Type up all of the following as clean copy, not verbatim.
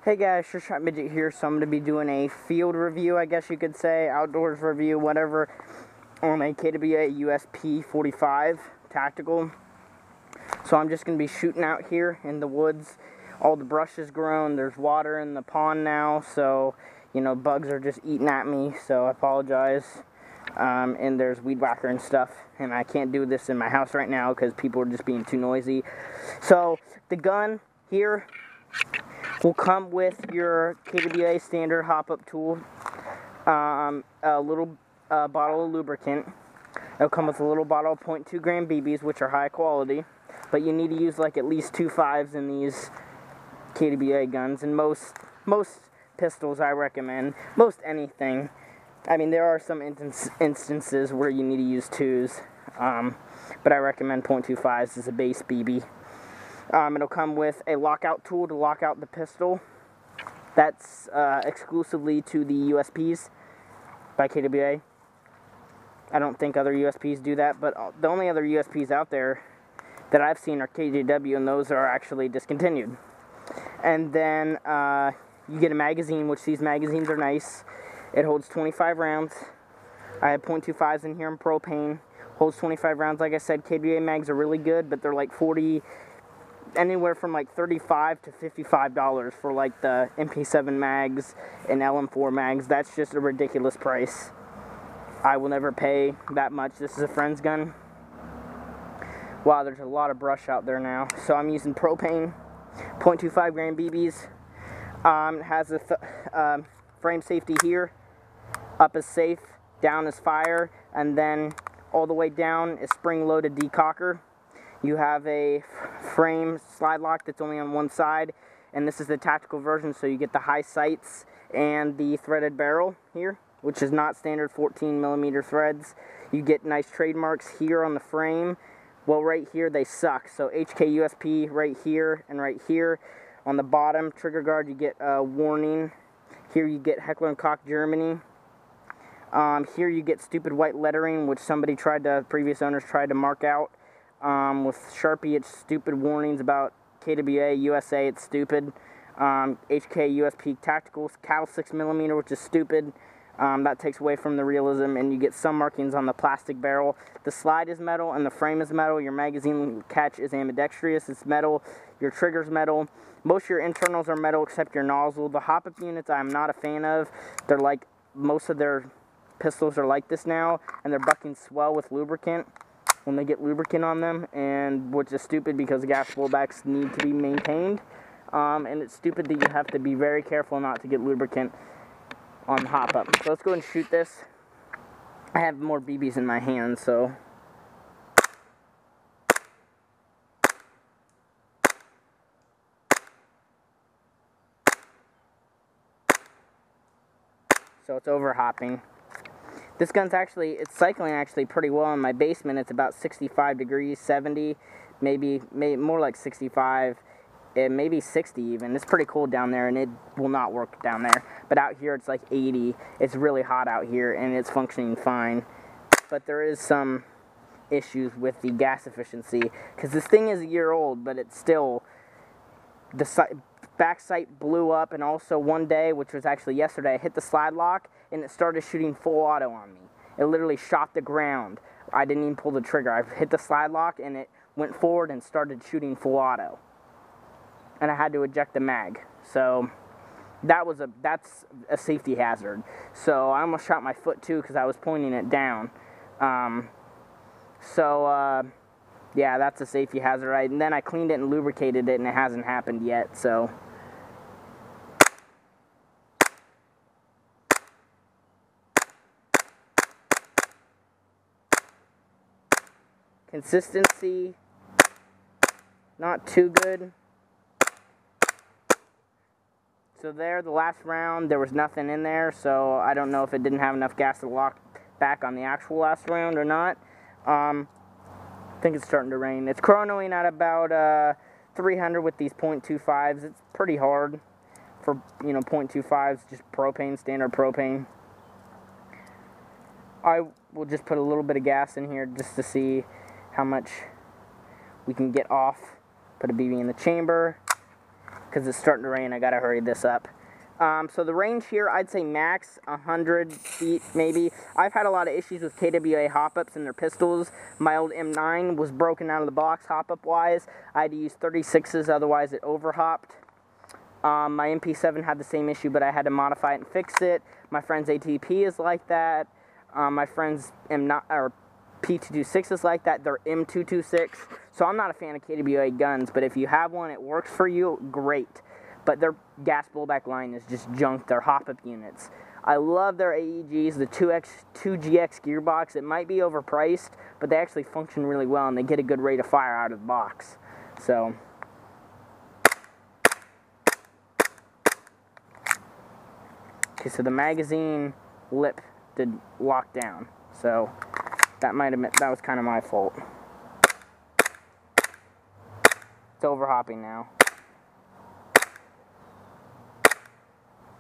Hey guys, Sure Shot Midget here. So I'm going to be doing a field review, I guess you could say, outdoors review, whatever, on a KWA USP 45 tactical. So I'm just going to be shooting out here in the woods. All the brush is grown. There's water in the pond now, so you know bugs are just eating at me. So I apologize. And there's weed whacker and stuff, and I can't do this in my house right now because people are just being too noisy. So the gun here will come with your KWA standard hop-up tool, a little bottle of lubricant. It'll come with a little bottle of 0.2 gram BBs, which are high quality, but you need to use like at least 2 5s in these KWA guns, and most pistols I recommend, most anything. I mean, there are some instances where you need to use 2s, but I recommend 0.2 5s as a base BB. It'll come with a lockout tool to lock out the pistol. That's exclusively to the USPs by KWA. I don't think other USPs do that, but the only other USPs out there that I've seen are KJW, and those are actually discontinued. And then you get a magazine, which these magazines are nice. It holds 25 rounds. I have 0.25s in here in propane. Holds 25 rounds. Like I said, KWA mags are really good, but they're like anywhere from like $35 to $55 for like the MP7 mags and LM4 mags. That's just a ridiculous price. I will never pay that much. This is a friend's gun. Wow, there's a lot of brush out there now. So I'm using propane, 0.25 gram BBs. It has a frame safety here. Up is safe, down is fire, and then all the way down is spring-loaded decocker. You have a frame slide lock that's only on one side, and this is the tactical version, so you get the high sights and the threaded barrel here, which is not standard 14mm threads. You get nice trademarks here on the frame. Well, right here they suck, so HK USP right here and right here. On the bottom trigger guard you get a warning. Here you get Heckler & Koch Germany. Here you get stupid white lettering, which previous owners tried to mark out. With Sharpie, it's stupid warnings about KWA, USA, it's stupid. HK USP Tacticals, Cal 6mm, which is stupid. That takes away from the realism, and you get some markings on the plastic barrel. The slide is metal, and the frame is metal. Your magazine catch is ambidextrous, it's metal. Your trigger's metal. Most of your internals are metal except your nozzle. The hop-up units I'm not a fan of. They're like, most of their pistols are like this now, and their buckings swell with lubricant when they get lubricant on them, and which is stupid because gas blowbacks need to be maintained, and it's stupid that you have to be very careful not to get lubricant on the hop-up. So let's go and shoot this. I have more BBs in my hand, so it's over hopping. This gun's it's cycling actually pretty well in my basement. It's about 65 degrees, 70, maybe more like 65, and maybe 60 even. It's pretty cold down there, and it will not work down there. But out here it's like 80. It's really hot out here, and it's functioning fine. But there is some issues with the gas efficiency, because this thing is a year old, but it's still, the back sight blew up, and also one day, which was actually yesterday, I hit the slide lock and it started shooting full auto on me. It literally shot the ground. I didn't even pull the trigger. I hit the slide lock and it went forward and started shooting full auto. And I had to eject the mag. So that's a safety hazard. So I almost shot my foot too because I was pointing it down. Yeah, that's a safety hazard. And then I cleaned it and lubricated it, and it hasn't happened yet, so. Consistency, not too good. So there, the last round, there was nothing in there, so I don't know if it didn't have enough gas to lock back on the actual last round or not. I think it's starting to rain. It's chronoing at about 300 with these 0.25s. It's pretty hard for, 0.25s, just propane, standard propane. I will just put a little bit of gas in here just to see how much we can get off. Put a BB in the chamber, because it's starting to rain. I gotta hurry this up. So the range here, I'd say max 100 feet, maybe. I've had a lot of issues with KWA hop-ups and their pistols. My old M9 was broken out of the box hop-up wise. I had to use 36s, otherwise it over-hopped. My MP7 had the same issue, but I had to modify it and fix it. My friend's ATP is like that. My friend's P226 is like that. They're M226. So I'm not a fan of KWA guns, but if you have one, it works for you, great. But their gas blowback line is just junk. They're hop-up units. I love their AEGs, the 2GX gearbox. It might be overpriced, but they actually function really well, and they get a good rate of fire out of the box. So, okay, so the magazine lip did lock down. So that was kind of my fault. It's overhopping now.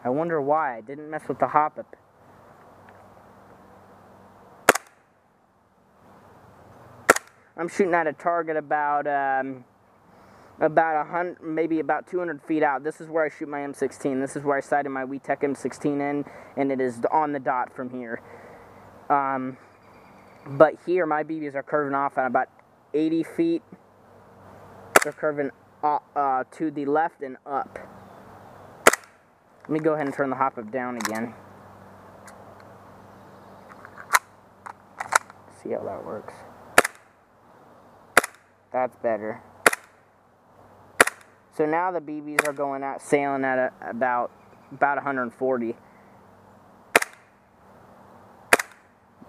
I wonder why I didn't mess with the hop-up. I'm shooting at a target about 100, maybe about 200 feet out. This is where I shoot my M16. This is where I sighted my WeTech M16 in, and it is on the dot from here. But here, my BBs are curving off at about 80 feet. They're curving to the left and up. Let me go ahead and turn the hop-up down again. See how that works. That's better. So now the BBs are going out, sailing at about 140.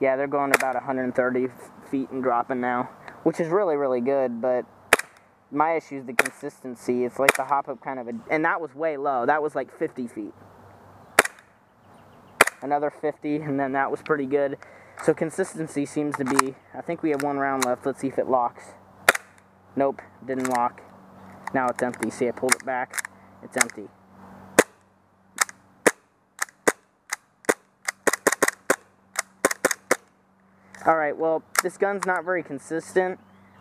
Yeah, they're going about 130 feet and dropping now, which is really, really good, but my issue is the consistency. It's like the hop-up kind of, and that was way low. That was like 50 feet. Another 50, and then that was pretty good. So consistency seems to be, I think we have one round left. Let's see if it locks. Nope, didn't lock. Now it's empty. See, I pulled it back. It's empty. Alright, well, this gun's not very consistent.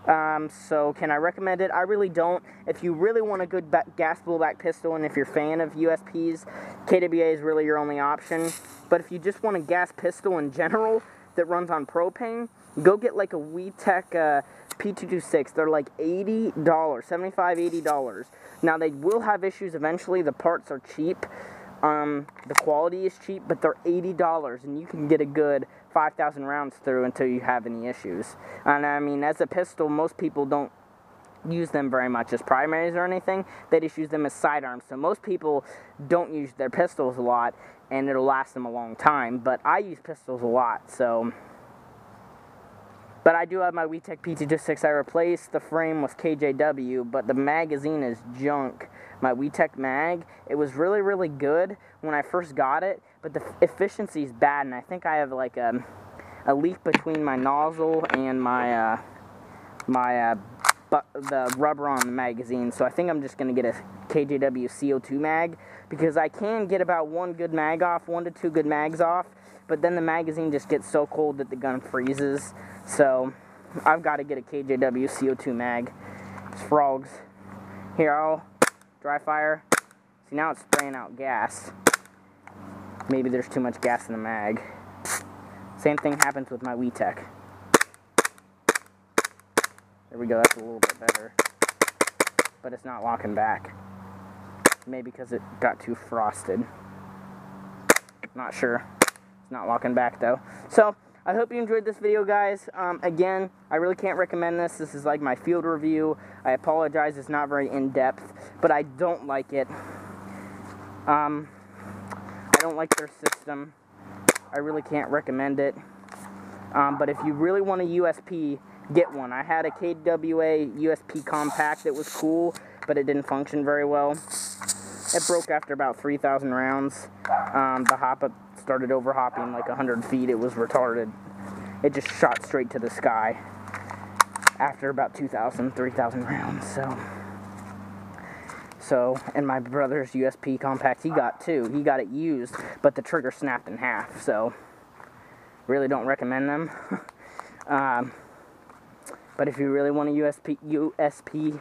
So can I recommend it? I really don't. If you really want a good gas blowback pistol, and if you're a fan of USPs, KWA is really your only option. But if you just want a gas pistol in general that runs on propane, go get like a WeTech P226. They're like $80, $75, $80. Now they will have issues eventually. The parts are cheap. The quality is cheap, but they're $80, and you can get a good 5,000 rounds through until you have any issues. And I mean, as a pistol, most people don't use them very much as primaries or anything. They just use them as sidearms. So most people don't use their pistols a lot, and it'll last them a long time. But I use pistols a lot, so. But I do have my WeTech P226. I replaced the frame with KJW, but the magazine is junk. My WeTech mag, it was really, really good when I first got it, but the efficiency is bad, and I think I have like a leak between my nozzle and the rubber on the magazine. So I think I'm just going to get a KJW CO2 mag, because I can get about one to two good mags off, but then the magazine just gets so cold that the gun freezes. So I've got to get a KJW CO2 mag. It's frogs. Here, I'll dry fire. See, now it's spraying out gas. Maybe there's too much gas in the mag. Same thing happens with my WeTech. There we go, that's a little bit better. But it's not locking back. Maybe because it got too frosted. Not sure. It's not locking back though. So, I hope you enjoyed this video, guys. Again, I really can't recommend this. This is like my field review. I apologize, it's not very in-depth, but I don't like it. I don't like their system. I really can't recommend it. But if you really want a USP, get one. I had a KWA USP compact that was cool, but it didn't function very well. It broke after about 3,000 rounds. The hop-up started overhopping like 100 feet. It was retarded. It just shot straight to the sky after about 2,000, 3,000 rounds. So, and my brother's USP compact, he got two. He got it used, but the trigger snapped in half. So, really don't recommend them. But if you really want a USP,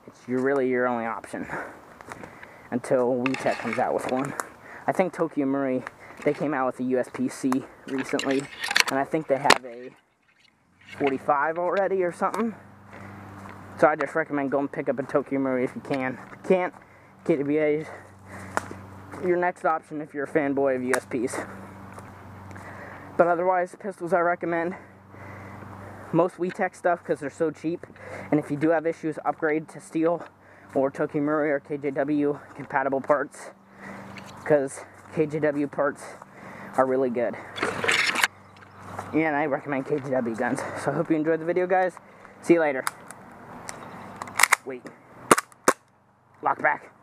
it's really your only option. until WeTech comes out with one. I think Tokyo Murray, they came out with a USP-C recently, and I think they have a 45 already or something. So I just recommend going pick up a Tokyo Murray if you can. If you can't, KWA your next option if you're a fanboy of USPs. But otherwise, pistols I recommend. Most WeTech stuff because they're so cheap. And if you do have issues, upgrade to steel or Tokyo Murray or KJW compatible parts, because KJW parts are really good. And I recommend KJW guns. So I hope you enjoyed the video, guys. See you later. Wait. Lock back.